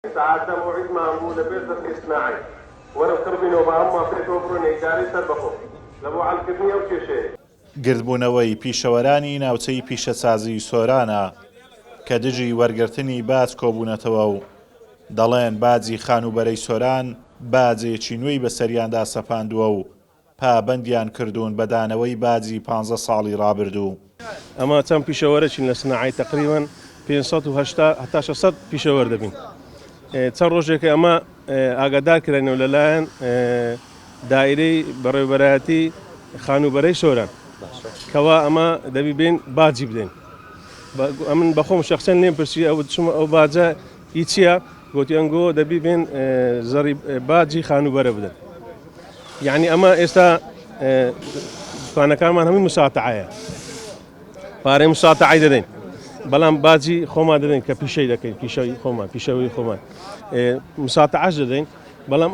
ساعات موعد معمول بيصير اصطناعي ولو تربينه بهم في توفرون إيجاري سربخو لبو على الكمية وشيء گردبوونەوەی پیشەوەرانی ناوچەی پیشەسازی سۆرانە کە دژی وەرگرتنی باج کۆبوونەتەوە و دەڵێن باجی خانوبەرەی سۆران باجێکی نوێی بەسەریاندا سەپاندووە و پابەندیان کردوون بە دانەوەی باجی 15 ساڵی ڕابردوو. ئەمە چەند پیشەوەرەی لە سناعی تقریباً 580 هەتا 600 پیشەوەر دەبین. چەند ڕۆژێکە ئەمە ئاگادار کرێنەوە لەلایەن دایرەی بەڕێوەبەرایەتی خانوبەرەی سۆران کەوا ئەمە دەبی بین باجی بدەین. من بەخۆم شخصەن لێم پرسی ئەو باجە هی چییە؟ گوتی ئەنگۆ دەبی بین زەڕی باجی خانوبەرە بدەن. یعنی ئەمە ئێستا دوکانەکانمان هەمووی مساتعەیە. پارەی مساتعەی دەدەین. بەڵام باجی خۆمان دەدەین کە پیشەی دەکەین پیشەوی خۆمان پیشەوەی خۆمان مساتعەش دەدەین. بەڵام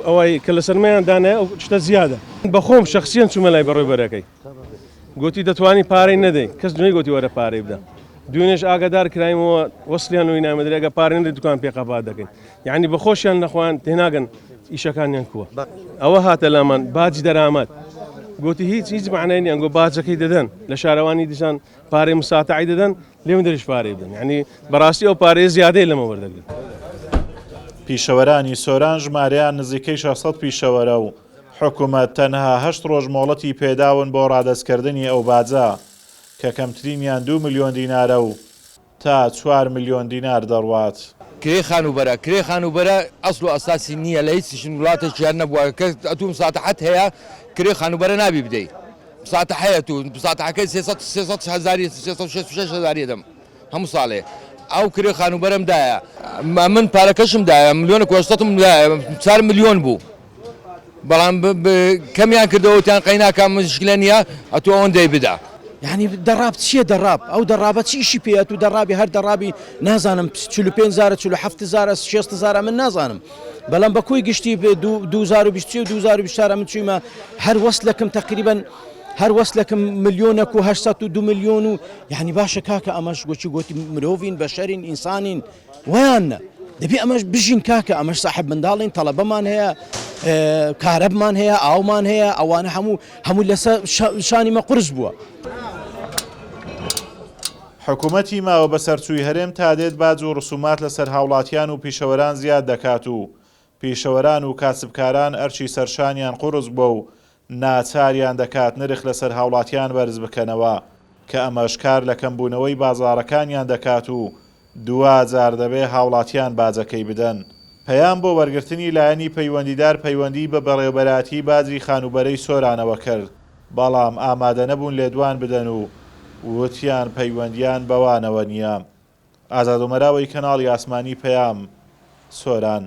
ئەوەی کە لە سەرمایان دانایە ئەو شتە زیادە. بەخۆم شخصیان چوومە لای بەڕێوەبەرەکەی. گوتی دەتوانی پارەی نەدەین کەس دوێنێ گوتی وەرە پارەی بدە. دوێنێش ئاگادار کراینەوە وەسلیان وی نامەدرێ ئەگە پارەی نەدەی دوکان پێقەبات دەکەین. یعنی بەخۆشیان نەخۆیان تێناگەن ئیشەکانیان کووە. ئەوە هاتە لامان باجی دەرامەت. گوتی هیچ معنای نییە ئەنگۆ باجەکەی دەدەن لە شارەوانی دیسان پارەی مساتعی دەدەن لێم دەریش پارەی بدەن. یعنی بەڕاستی ئەو پارەی زیادەی لەمە وەردەگرن. پیشەوەرانی سۆران ژمارەیان نزیکەی 600 پیشەوەرە و حکوومەت تەنها 8 ڕۆژ مۆڵەتی پێداون بۆ ڕادەستکردنی ئەو باجە کە کەمترینیان 2 ملیۆن دینارە و تا 4 ملیۆن دینار دەڕوات. کرێ خانوبەرە ئەسڵ و ئەساسی نییە لە هیچ وڵاتێکیان نەبووە کە ئەتوو مساتحەت هەیە کرێ خانوبەرە نابی بدەیت. مساتحەیە تو مساتحەکەی 300 دەم هەموو ساڵێ. ئەو کرێ خانوبەرمدایە من پارەکەشمدایە ملیۆنە کۆستەتم 4 ملیۆن بوو. بەڵام کەمیان کردەوەتیان قەیناکان مشکلە نییە ئەتۆ ئەوەندەی بدا. یعنی دەڕاب چییە دەڕاب ئەو دەڕابەت چی ئیشی پێێت و دەڕابی هەر دەڕابی نازانم 45 4 من نازانم. بەڵام بەکوی گشتی 2020 و 2024 من چوویمە هەر وەسلەکەم تقریبا هەر وەسلەکەم ملیۆنێک و 802 ملیۆن و یعنی باشە کاکە ئەمەش گوتی مرۆڤین بەشەرین ئینسانین ویانە دەبی ئەمەش بژین کاکە ئەمەش ساحب منداڵین تەڵەبەمان هەیە کارەبمان هەیە ئاومان هەیە ئەوانە هەموو لەسەر شانیمە قورس بووە. حکوومەتی ماوە بەسەرچووی هەرێم تا دێت باج و ڕسومات لەسەر هاوڵاتیان و پیشەوەران زیاد دەکات و پیشەوەران و کاسبکاران ئەرچی سەرشانیان قورس بووە و ناچاریان دەکات نرخ لەسەر هاوڵاتیان بەرز بکەنەوە کە ئەمەش کار لە کەمبوونەوەی بازاڕەکانیان دەکات و دوجار دەبێ هاوڵاتیان باجەکەی بدەن. پەیام بۆ وەرگرتنی لایەنی پەیوەندیدار پەیوەندی بە بەڕێوەبەراتی باجی خانوبەرەی سۆرانەوە کرد بەڵام ئامادە نەبوون لێدوان بدەن و وتیان پەیوەندیان بەوانەوە نییە. ئازاد ومەراوی کەناڵی ئاسمانی پەیام سۆران.